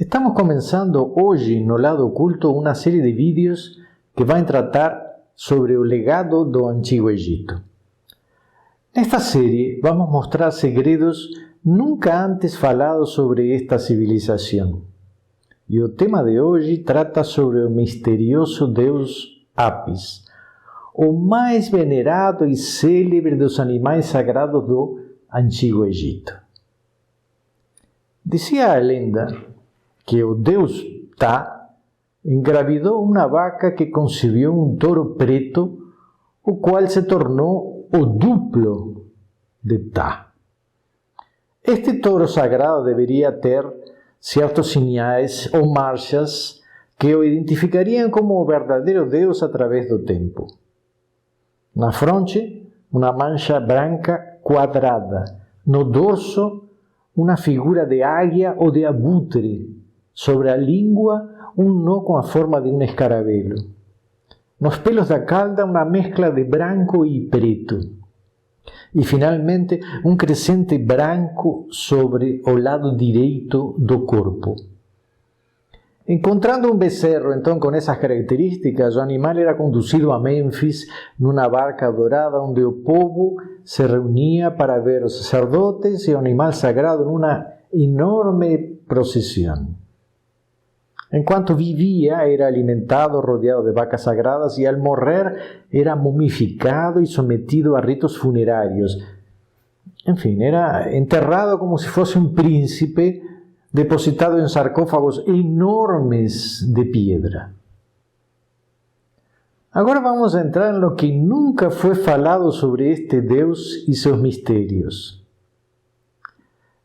Estamos começando hoje no Lado Oculto uma série de vídeos que vai tratar sobre o legado do Antigo Egito. Nesta série vamos mostrar segredos nunca antes falados sobre esta civilização. E o tema de hoje trata sobre o misterioso deus Apis, o mais venerado e célebre dos animais sagrados do Antigo Egito. Dizia a lenda que o deus Ptah engravidou uma vaca que concebeu um touro preto, o qual se tornou o duplo de Ptah. Este touro sagrado deveria ter certos sinais ou marchas que o identificariam como o verdadeiro deus através do tempo. Na fronte, uma mancha branca quadrada. No dorso, uma figura de águia ou de abutre. Sobre a língua, um nó com a forma de um escaravelho. Nos pelos da cauda, uma mescla de branco e preto. E, finalmente, um crescente branco sobre o lado direito do corpo. Encontrando um becerro, então, com essas características, o animal era conduzido a Mênfis numa barca dourada, onde o povo se reunia para ver os sacerdotes e o animal sagrado numa enorme procissão. Enquanto vivia, era alimentado rodeado de vacas sagradas e, ao morrer, era mumificado e sometido a ritos funerários. Enfim, era enterrado como se fosse um príncipe, depositado em sarcófagos enormes de pedra. Agora vamos entrar no que nunca foi falado sobre este Deus e seus mistérios.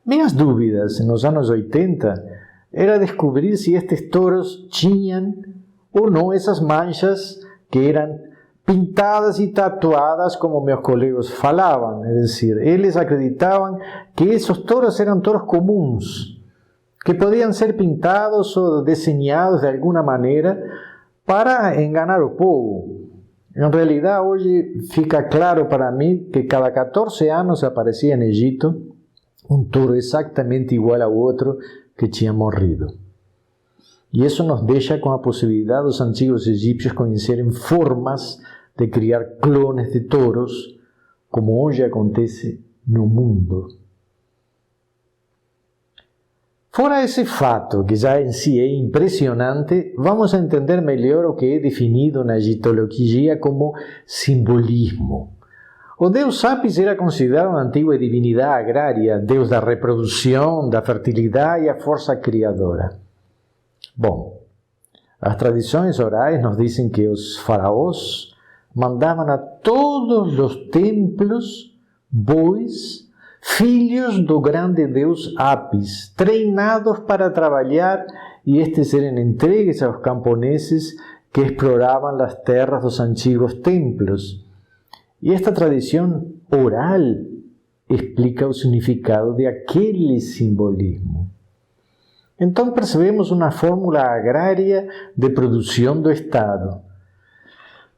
Minhas dúvidas, nos anos 80, era descobrir se estes touros tinham ou não essas manchas que eram pintadas e tatuadas, como meus colegas falavam. É decir, eles acreditavam que esses touros eram touros comuns, que podiam ser pintados ou desenhados de alguma maneira para enganar o povo. Em realidade, hoje fica claro para mim que cada 14 anos aparecia no Egito um touro exatamente igual ao outro que tinha morrido. E isso nos deixa com a possibilidade dos antigos egípcios conhecerem formas de criar clones de touros, como hoje acontece no mundo. Fora esse fato, que já em si é impressionante, vamos entender melhor o que é definido na egitologia como simbolismo. O deus Apis era considerado uma antiga divindade agrária, deus da reprodução, da fertilidade e a força criadora. Bom, as tradições orais nos dizem que os faraós mandavam a todos os templos bois, filhos do grande deus Apis, treinados para trabalhar, e estes eram entregues aos camponeses que exploravam as terras dos antigos templos. E esta tradição oral explica o significado de aquele simbolismo. Então percebemos uma fórmula agrária de produção do Estado.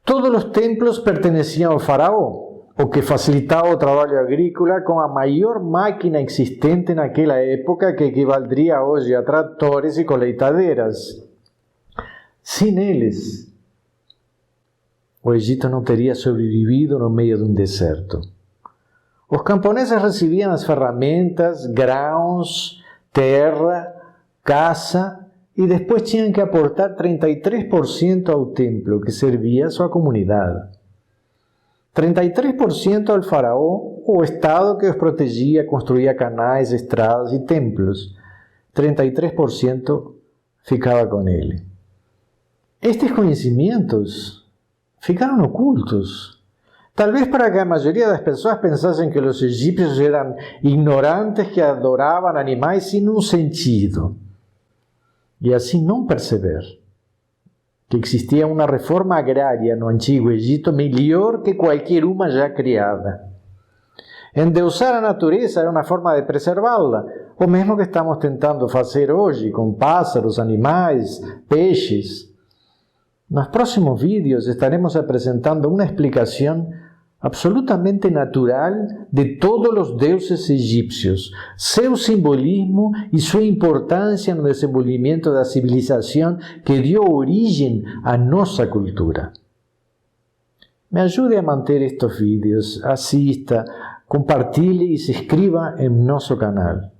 Todos os templos perteneciam ao faraó, o que facilitava o trabalho agrícola com a maior máquina existente naquela época, que equivaldria hoje a tratores e colheitadeiras. Sem eles, o Egito não teria sobrevivido no meio de um deserto. Os camponeses recebiam as ferramentas, grãos, terra, caça, e depois tinham que aportar 33% ao templo, que servia a sua comunidade. 33% ao faraó, o Estado que os protegia, construía canais, estradas e templos. 33% ficava com ele. Estes conhecimentos ficaram ocultos. Talvez para que a maioria das pessoas pensassem que os egípcios eram ignorantes que adoravam animais sem um sentido. E assim não perceber que existia uma reforma agrária no Antigo Egito melhor que qualquer uma já criada. Endeusar a natureza era uma forma de preservá-la, o mesmo que estamos tentando fazer hoje com pássaros, animais, peixes. Nos próximos vídeos estaremos apresentando uma explicação absolutamente natural de todos os deuses egípcios, seu simbolismo e sua importância no desenvolvimento da civilização que deu origem à nossa cultura. Me ajude a manter estes vídeos, assista, compartilhe e se inscreva em nosso canal.